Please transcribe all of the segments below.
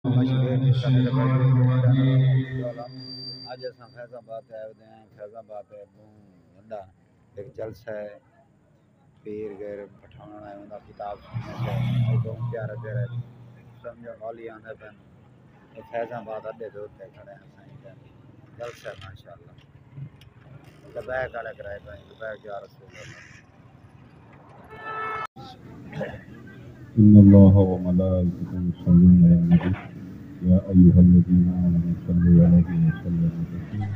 اج اساں فیض آباد آئے ہیں۔ فیض آباد وڈا ایک جلسہ ہے، پیر غیر پٹھان ہے، ان کا کتاب سننے سے بہت پیارا پیارا سمجھو مولی آنے پہ فیض آباد اڈے دے اتنے کھڑے ہیں سائیں جلسہ ہے ماشاءاللہ۔ لبیک والے کرائے پہ لبیک یا رسول اللہ۔ إن الله وملائكته يصلون على النبي يا أيها الذين آمنوا صلوا عليه وسلموا تسليما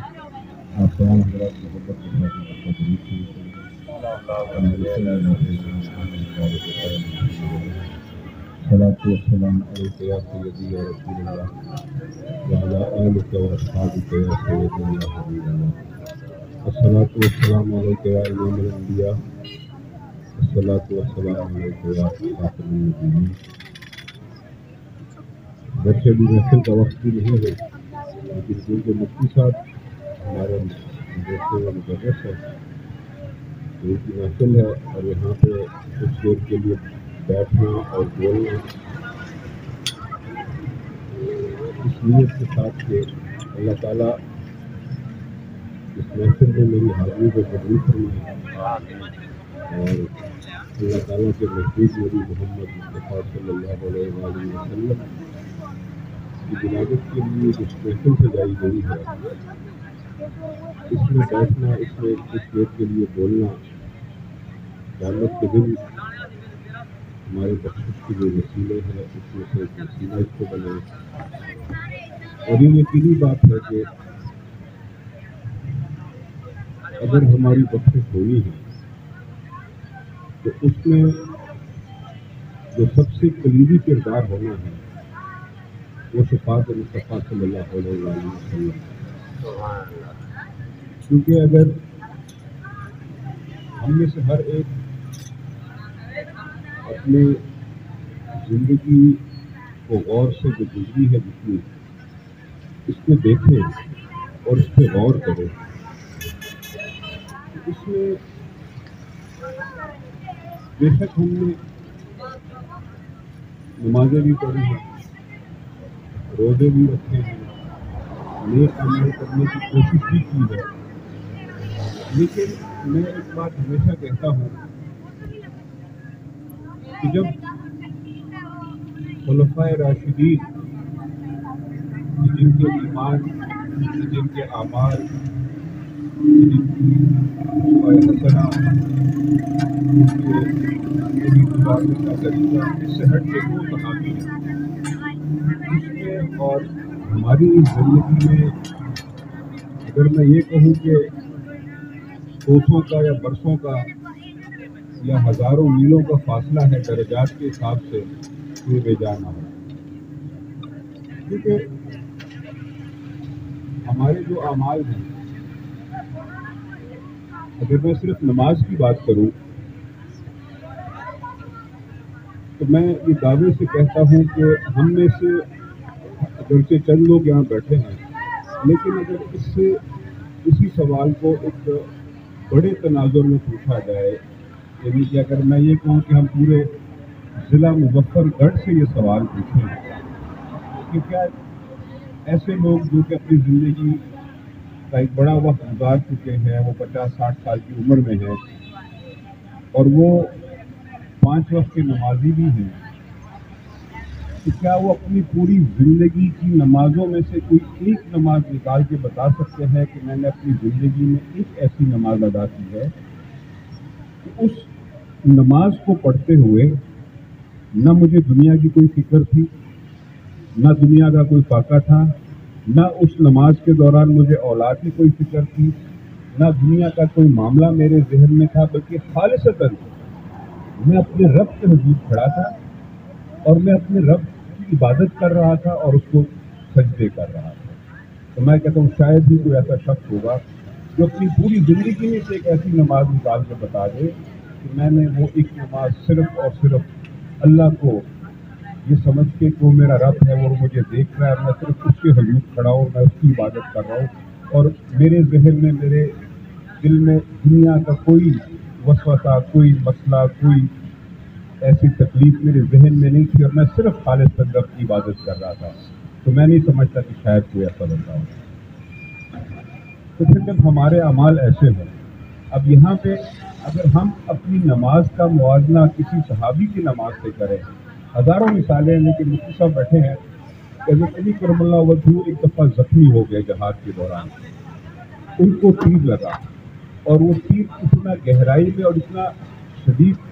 آسان حضرات محبت کے ساتھ تدریس صلاة والسلام عليك يا سيدي يا رسول الله وعلى آلك وأصحابك يا سيدي يا حبيب الله الصلاة والسلام عليك يا إمام الأنبياء الصلاة والسلام عليك يا خاتم النبيين۔ ویسے بھی محفل کا وقت بھی نہیں ہے، لیکن کیونکہ مفتی صاحب ہمارے دوست و مدرس ہے، ان کی محفل ہے اور یہاں پہ کچھ دیر کے لیے بیٹھنا اور بولنا اس نیت کے ساتھ کہ اللہ تعالیٰ اس محفل میں میری حاضری کو قبول فرمائے اور اللہ تعالیٰ کے نزدیک نبی محمد مصطفیٰ صلی اللہ علیہ وآلہ وسلم کی جنازت کے لیے جس محفل سجائی گئی ہے اس میں بیٹھنا، اس میں کچھ دیر کے لیے بولنا قیامت کے دن ہمارے بخشش کے جو وسیلے ہیں اس میں سے ایک وسیلہ اس کو بنائے۔ اور یہ یقینی بات ہے کہ اگر ہماری بخشش ہونی ہے تو اس میں جو سب سے کلیدی کردار ہونا ہے وہ شفاعت مصطفیٰ صلی اللہ علیہ وسلم، کیونکہ اگر ہم میں سے ہر ایک اپنے زندگی کو غور سے جو گزری ہے جتنی اس کو دیکھے اور اس پہ غور کرے، اس میں بے شک ہم نے نمازیں بھی پڑھی ہیں، روزے بھی رکھے ہیں، نیک عمل کرنے کی کوشش بھی کی ہے، لیکن میں ایک بات ہمیشہ کہتا ہوں کہ جب خلفائے راشدین جن کے ایمان، جن کے اعمال، جن کی حسنہ، جن کے گزارنے کا طریقہ اس سے ہٹ کے کوئی کہانی ہے اس میں، اور ہماری اس زندگی میں اگر میں یہ کہوں کہ کوسوں کا یا برسوں کا یا ہزاروں میلوں کا فاصلہ ہے درجات کے حساب سے، یہ بے جان نہ ہو، کیونکہ ہمارے جو اعمال ہیں، اگر میں صرف نماز کی بات کروں تو میں یہ دعوے سے کہتا ہوں کہ ہم میں سے اگرچہ چند لوگ یہاں بیٹھے ہیں، لیکن اگر اسی سوال کو ایک بڑے تناظر میں پوچھا جائے، یعنی کہ اگر میں یہ کہوں کہ ہم پورے ضلع مظفر گڑھ سے یہ سوال پوچھیں کہ کیا ایسے لوگ جو کہ اپنی زندگی کا ایک بڑا وقت گزار چکے ہیں، وہ 50-60 سال کی عمر میں ہیں اور وہ 5 وقت کے نمازی بھی ہیں، تو کیا وہ اپنی پوری زندگی کی نمازوں میں سے کوئی ایک نماز نکال کے بتا سکتے ہیں کہ میں نے اپنی زندگی میں ایک ایسی نماز ادا کی ہے کہ اس نماز کو پڑھتے ہوئے نہ مجھے دنیا کی کوئی فکر تھی، نہ دنیا کا کوئی فاقہ تھا، نہ اس نماز کے دوران مجھے اولاد کی کوئی فکر تھی، نہ دنیا کا کوئی معاملہ میرے ذہن میں تھا، بلکہ خالصتاً میں اپنے رب کے حضور کھڑا تھا اور میں اپنے رب کی عبادت کر رہا تھا اور اس کو سجدے کر رہا تھا۔ تو میں کہتا ہوں شاید ہی کوئی ایسا شخص ہوگا جو اپنی پوری زندگی میں سے ایک ایسی نماز نکال کے بتا دے کہ میں نے وہ ایک نماز صرف اور صرف اللہ کو یہ سمجھ کے کہ وہ میرا رب ہے، وہ مجھے دیکھ رہا ہے، میں صرف اس کے حضور کھڑا ہوں، میں اس کی عبادت کر رہا ہوں اور میرے ذہن میں، میرے دل میں دنیا کا کوئی وسوسہ، کوئی مسئلہ، کوئی ایسی تکلیف میرے ذہن میں نہیں تھی اور میں صرف خالص رب کی عبادت کر رہا تھا۔ تو میں نہیں سمجھتا کہ شاید کوئی ایسا بندہ ہو. تو پھر جب ہمارے اعمال ایسے ہوں، اب یہاں پہ اگر ہم اپنی نماز کا موازنہ کسی صحابی کی نماز سے کریں، ہزاروں مثالیں ہیں، لیکن مفتی صاحب بیٹھے ہیں، حضرت علی کرم اللہ وجہ ایک دفعہ زخمی ہو گئے جہاد کے دوران. ان کو تیر لگا اور وہ تیر اتنا گہرائی میں اور اتنا شدید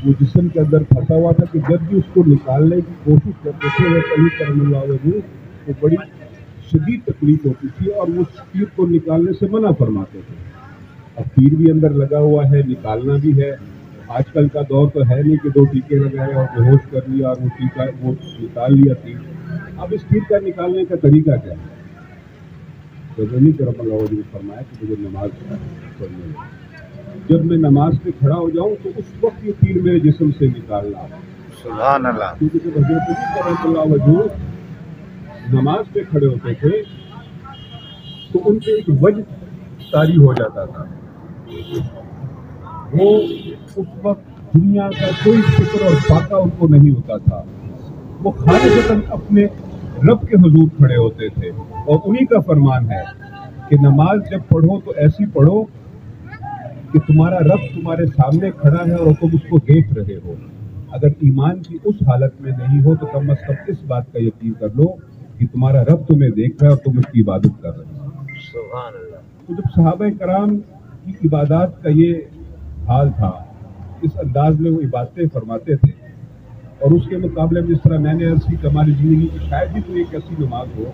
وہ جسم کے اندر پھنسا ہوا تھا کہ جب بھی اس کو نکالنے کی کوشش کرتے تھے حضرت علی کرم اللہ وجہ وہ بڑی شدید تکلیف ہوتی تھی اور وہ تیر کو نکالنے سے منع فرماتے تھے. اب تیر بھی اندر لگا ہوا ہے، نکالنا بھی ہے. آج کل کا دور تو ہے نہیں کہ 2 ٹیکے لگائے اور بے ہوش کر لیا اور وہ نکال لیا تیر. اب اس تیر کا نکالنے کا طریقہ کیا ہے؟ تو علی کرم اللہ وجہ نے فرمایا کہ مجھے نماز پڑھنے لگا، جب میں نماز پہ کھڑا ہو جاؤں تو اس وقت یہ تیر میرے جسم سے نکالنا. سبحان اللہ. کیونکہ جب حضرت علی کرم اللہ وجہ نماز پہ کھڑے ہوتے تھے تو ان پہ ایک وجہ طاری ہو جاتا تھا. وہ اس وقت دنیا کا کوئی فکر اور فاقہ ان کو نہیں ہوتا تھا. وہ خالصتاً اپنے رب کے حضور کھڑے ہوتے تھے اور انہی کا فرمان ہے کہ نماز جب پڑھو تو ایسی پڑھو کہ تمہارا رب تمہارے سامنے کھڑا ہے اور تم اس کو دیکھ رہے ہو. اگر ایمان کی اس حالت میں نہیں ہو تو کم از کم اس بات کا یقین کر لو کہ تمہارا رب تمہیں دیکھ رہا ہے اور تم اس کی عبادت کر رہے ہو. سبحان اللہ. تو جب صحابہ کرام کی عبادات کا یہ حال تھا، اس انداز میں وہ عبادتیں فرماتے تھے، اور اس کے مقابلے میں جس طرح میں نے عرض کی کہ ہماری زندگی کی شاید ہی کوئی ایک ایسی نماز ہو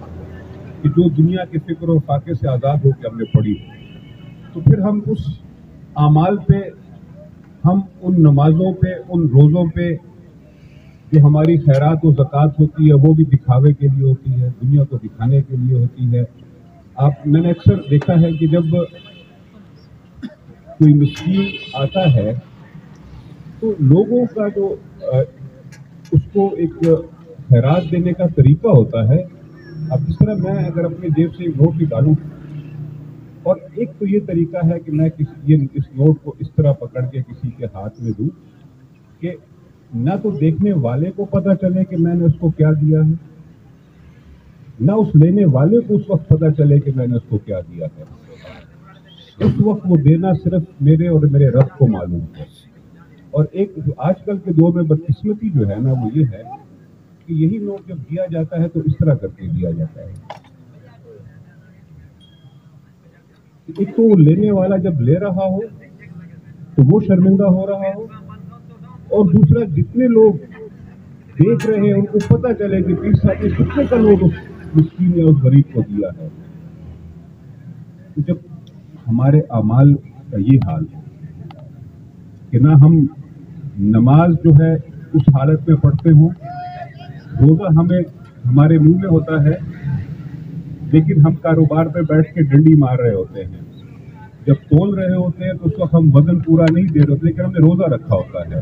کہ جو دنیا کے فکر اور فاقے سے آزاد ہو کے ہم نے پڑھی ہو. تو پھر ہم اس اعمال پہ، ہم ان نمازوں پہ، ان روزوں پہ جو ہماری خیرات و زکوٰۃ ہوتی ہے وہ بھی دکھاوے کے لیے ہوتی ہے، دنیا کو دکھانے کے لیے ہوتی ہے. میں نے اکثر دیکھا ہے کہ جب کوئی مسکین آتا ہے تو لوگوں کا جو اس کو ایک خیرات دینے کا طریقہ ہوتا ہے. اب جس طرح میں اگر اپنی جیب سے ایک نوٹ نکالوں، اور ایک تو یہ طریقہ ہے کہ میں اس نوٹ کو اس طرح پکڑ کے کسی کے ہاتھ میں دوں کہ نہ تو دیکھنے والے کو پتہ چلے کہ میں نے اس کو کیا دیا ہے، نہ اس لینے والے کو اس وقت پتہ چلے کہ میں نے اس کو کیا دیا ہے. اس وقت وہ دینا صرف میرے اور میرے رب کو معلوم ہے. اور ایک جو آج کل کے دور میں بدقسمتی جو ہے نا وہ یہ ہے کہ یہی نوٹ جب دیا جاتا ہے تو اس طرح کر کے دیا جاتا ہے. ایک تو وہ لینے والا جب لے رہا ہو تو وہ شرمندہ ہو رہا ہو، اور دوسرا جتنے لوگ دیکھ رہے ہیں ان کو پتہ چلے کہ پیر صاحب نے کتنے کا نوٹ اس مسکین یا اس غریب کو دیا ہے. تو جب ہمارے اعمال کا یہ حال ہے کہ نہ ہم نماز جو ہے اس حالت میں پڑھتے ہوں، روزہ ہمارے منہ میں ہوتا ہے لیکن ہم کاروبار پہ بیٹھ کے ڈنڈی مار رہے ہوتے ہیں، جب تول رہے ہوتے ہیں تو اس وقت ہم وزن پورا نہیں دے رہے ہوتے لیکن ہم نے روزہ رکھا ہوتا ہے.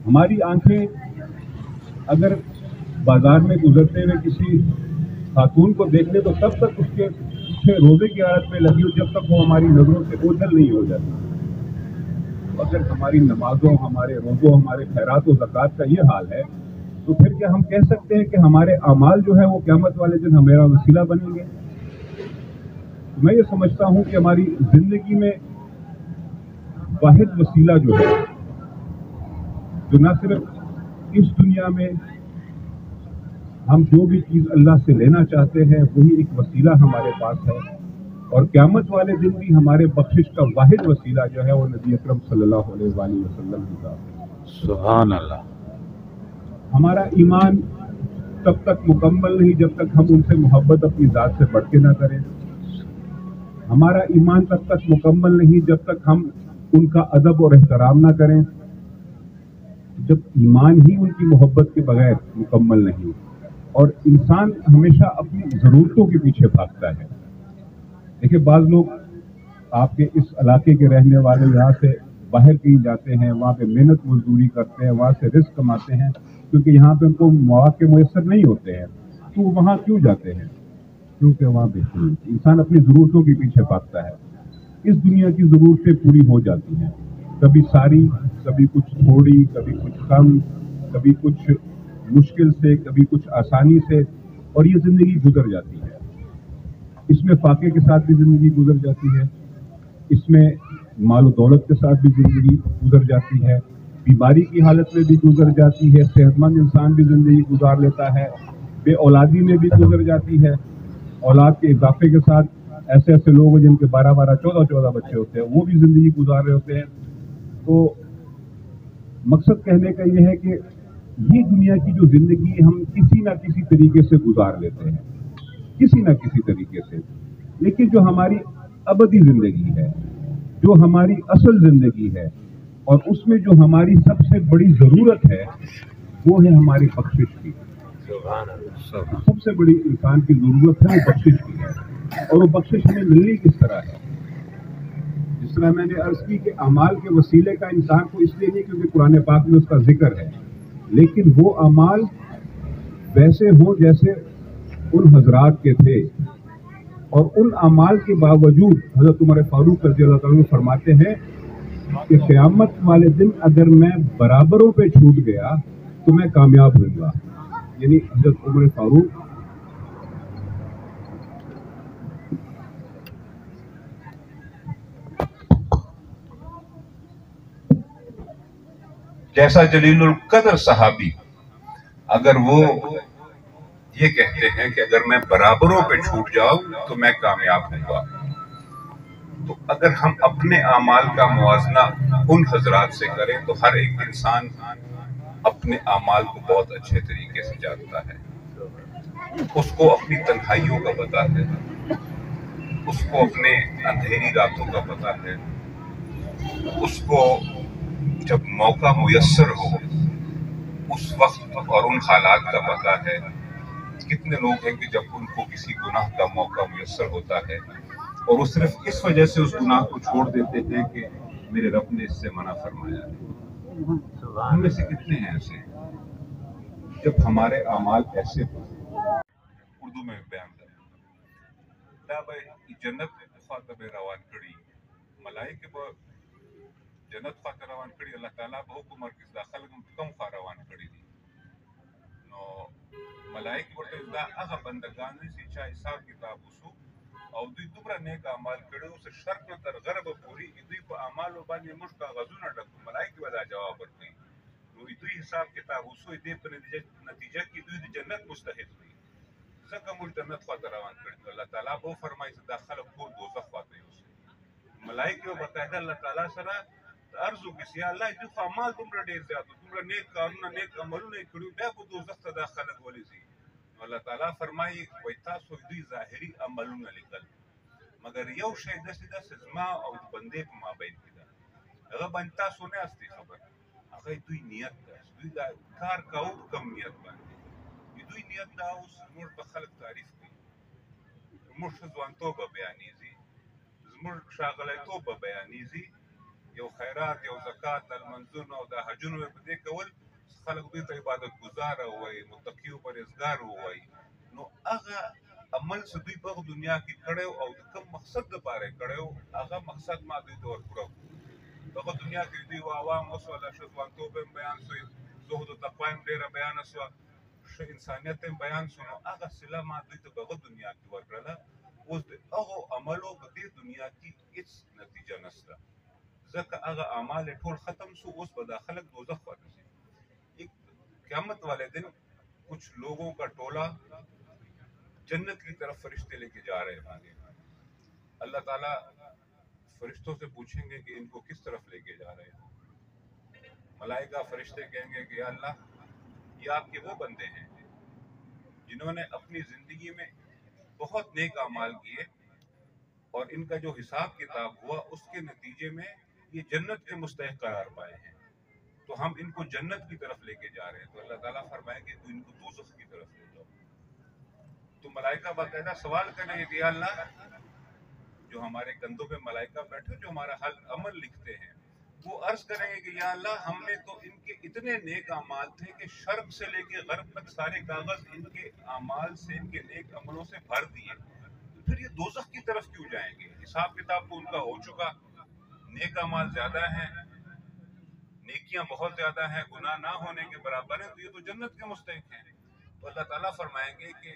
ہماری آنکھیں اگر بازار میں گزرتے ہوئے کسی خاتون کو دیکھ لے تو تب تک اس کے پیچھے روزے کی عادت میں لگی ہو جب تک وہ ہماری نظروں سے اوجھل نہیں ہو جاتی. اگر ہماری نمازوں، ہمارے روزوں، ہمارے خیرات و زکوٰۃ کا یہ حال ہے تو پھر کیا ہم کہہ سکتے ہیں کہ ہمارے اعمال جو ہے وہ قیامت والے دن ہمارا وسیلہ بنیں گے؟ میں یہ سمجھتا ہوں کہ ہماری زندگی میں واحد وسیلہ جو ہے، جو نہ صرف اس دنیا میں ہم جو بھی چیز اللہ سے لینا چاہتے ہیں وہی ایک وسیلہ ہمارے پاس ہے، اور قیامت والے دن بھی ہمارے بخشش کا واحد وسیلہ جو ہے وہ نبی اکرم صلی اللہ علیہ وآلہ وسلم کی ذات ہے. سبحان اللہ. ہمارا ایمان تب تک مکمل نہیں جب تک ہم ان سے محبت اپنی ذات سے بڑھ کے نہ کریں. ہمارا ایمان تب تک مکمل نہیں جب تک ہم ان کا ادب اور احترام نہ کریں. جب ایمان ہی ان کی محبت کے بغیر مکمل نہیں، اور انسان ہمیشہ اپنی ضرورتوں کے پیچھے بھاگتا ہے. دیکھیں بعض لوگ آپ کے اس علاقے کے رہنے والے یہاں سے باہر کہیں جاتے ہیں، وہاں پہ محنت مزدوری کرتے ہیں، وہاں سے رزق کماتے ہیں، کیونکہ یہاں پہ ان کو مواقع میسر نہیں ہوتے ہیں. تو وہاں کیوں جاتے ہیں؟ کیونکہ وہاں بہتر ہوتی. انسان اپنی ضرورتوں کے پیچھے بھاگتا ہے. اس دنیا کی ضرورتیں پوری ہو جاتی ہیں، کبھی ساری، کبھی کچھ تھوڑی، کبھی کچھ کم، کبھی کچھ مشکل سے، کبھی کچھ آسانی سے. اور یہ زندگی گزر جاتی ہے. اس میں فاقے کے ساتھ بھی زندگی گزر جاتی ہے, اس میں مال و دولت کے ساتھ بھی زندگی گزر جاتی ہے, بیماری کی حالت میں بھی گزر جاتی ہے, صحت مند انسان بھی زندگی گزار لیتا ہے, بے اولادی میں بھی گزر جاتی ہے, اولاد کے اضافے کے ساتھ ایسے ایسے لوگ ہیں جن کے 12 14 بچے ہوتے ہیں, وہ بھی زندگی گزار رہے ہوتے ہیں. تو مقصد کہنے کا یہ ہے کہ یہ دنیا کی جو زندگی ہے ہم کسی نہ کسی طریقے سے گزار لیتے ہیں, کسی نہ کسی طریقے سے, لیکن جو ہماری ابدی زندگی ہے, جو ہماری اصل زندگی ہے, اور اس میں جو ہماری سب سے بڑی ضرورت ہے وہ ہے ہماری بخشش کی. سب سے بڑی انسان کی ضرورت ہے وہ بخشش کی ہے, اور وہ بخشش ہمیں ملنی کس طرح ہے؟ جس طرح میں نے عرض کی کہ اعمال کے وسیلے کا انسان کو اس لیے نہیں کیونکہ قرآن پاک میں اس کا ذکر ہے, لیکن وہ اعمال ویسے ہوں جیسے ان حضرات کے تھے, اور ان اعمال کے باوجود حضرت عمر فاروق رضی اللہ تعالیٰ عنہ فرماتے ہیں کہ قیامت والے دن اگر میں برابروں پہ چھوٹ گیا تو میں کامیاب ہوں گا. یعنی حضرت عمر فاروق جیسا جلیل القدر صحابی اگر وہ یہ کہتے ہیں کہ اگر میں برابروں پہ چھوٹ جاؤں تو میں کامیاب ہوں گا, تو اگر ہم اپنے اعمال کا موازنہ ان حضرات سے کریں تو ہر ایک انسان اپنے اعمال کو بہت اچھے طریقے سے جانتا ہے. اس کو اپنی تنہائیوں کا پتہ ہے, اس کو اپنے اندھیری راتوں کا پتہ ہے, اس کو جب موقع میسر ہو اس وقت اور ان حالات کا پتہ ہے. کتنے لوگ ہیں کہ جب ان کو کسی گناہ کا موقع میسر ہوتا ہے اور وہ صرف اس وجہ سے اس گناہ کو چھوڑ دیتے ہیں کہ میرے رب نے اس سے منع فرمایا ہے. ہم میں سے کتنے ہیں ایسے جب ہمارے اعمال ایسے ہوں. اردو میں بیان کریں جنت خاطب روان کڑی ملائکے جنت خاطر روان کڑی اللہ تعالیٰ بحکم ورکړي دا خلک کم خوا روان کړي دي. نو ملائکه ورته دا هغه بندگان دي چې چا حساب کتاب وسو او دوی دومره نیک اعمال کړي او شرق نه تر غربه پورې دوی په اعمالو باندې موږ کاغذونه ډکو. ملائکه به دا جواب ورکوي. نو دوی حساب کتاب وسو دې په نتیجه کې دوی د جنت مستحق دي, ځکه موږ جنت خواته روان کړي. الله تعالیٰ به فرمایي چې دا خلک ټول دوزخ خواته یوسي. ملائکه به باقاعده الله تعالی سره ارزو کې یا الله دوی خو اعمال دومره ډېر زیات دومره نیک کارونه نیک عملونه یې کړي بیا خو دوزخ ته دا خلک ولې ځي؟ الله تعالی فرمایي وایي تاسو دوی ظاهري عملونه لیکل مګر یو شی داسې زما او د بندې په مابین کې ده, هغه باندې تاسو نه یاستئ خبر, هغه دوی نیت ده. دوی دا کار کوو په کم نیت باندې, دوی نیت دا اوس زموږ په خلک تعریف کوي, زموږ ښه ځوانتوب به بیانېږي, زموږ ښاغلیتوب به بیانېږي, یو خیرات یو زکات المنځونه او د حجونو په دې کول خلک دوی ته عبادت ګزاره ووایي, متقي او پرهیزګار ووایي. نو هغه عمل چې دوی په دنیا کې کړی او د کوم مقصد دپاره یې کړی هغه مقصد ما دوی ته ورپوره کړو. دغه دنیا کې دوی عوام وسوله, ښه ځوانتوب هم بیان سوی, زهد او تقوا هم ډېره بیانه سوه, ښه انسانیت هم بیان سو. نو هغه صله ما دوی ته په هغه دنیا کې ورکړله. اوس د هغو عملو په دې دنیا کې هېڅ نتیجه نشته, ځکه هغه اعمال ټول ختم سو. اوس به دا خلک دوزخ خواته ځي. قیامت والے دن کچھ لوگوں کا ٹولہ جنت کی طرف فرشتے لے کے جا رہے ہوں گے. اللہ تعالیٰ فرشتوں سے پوچھیں گے کہ ان کو کس طرف لے کے جا رہے ہیں؟ ملائکہ فرشتے کہیں گے کہ یا اللہ یہ آپ کے وہ بندے ہیں جنہوں نے اپنی زندگی میں بہت نیک اعمال کیے اور ان کا جو حساب کتاب ہوا اس کے نتیجے میں یہ جنت کے مستحق قرار پائے ہیں, تو ہم ان کو جنت کی طرف لے کے جا رہے ہیں. تو اللہ تعالیٰ فرمائیں گے تو ان کو دوزخ کی طرف لے جاؤ. تو ملائکہ باقاعدہ سوال کریں گے کہ یا اللہ, جو ہمارے کندھوں پہ ملائکہ بیٹھے جو ہمارا حل عمل لکھتے ہیں وہ عرض کریں گے کہ یا اللہ ہم نے تو ان کے اتنے نیک اعمال تھے کہ شرق سے لے کے غرب تک سارے کاغذ ان کے اعمال سے ان کے نیک عملوں سے بھر دیے, تو پھر یہ دوزخ کی طرف کیوں جائیں گے؟ حساب کتاب تو ان کا ہو چکا, نیک اعمال زیادہ ہیں, نیکیاں بہت زیادہ ہیں, گناہ نہ ہونے کے برابر ہیں, تو یہ تو جنت کے مستحق ہیں. تو اللہ تعالیٰ فرمائیں گے کہ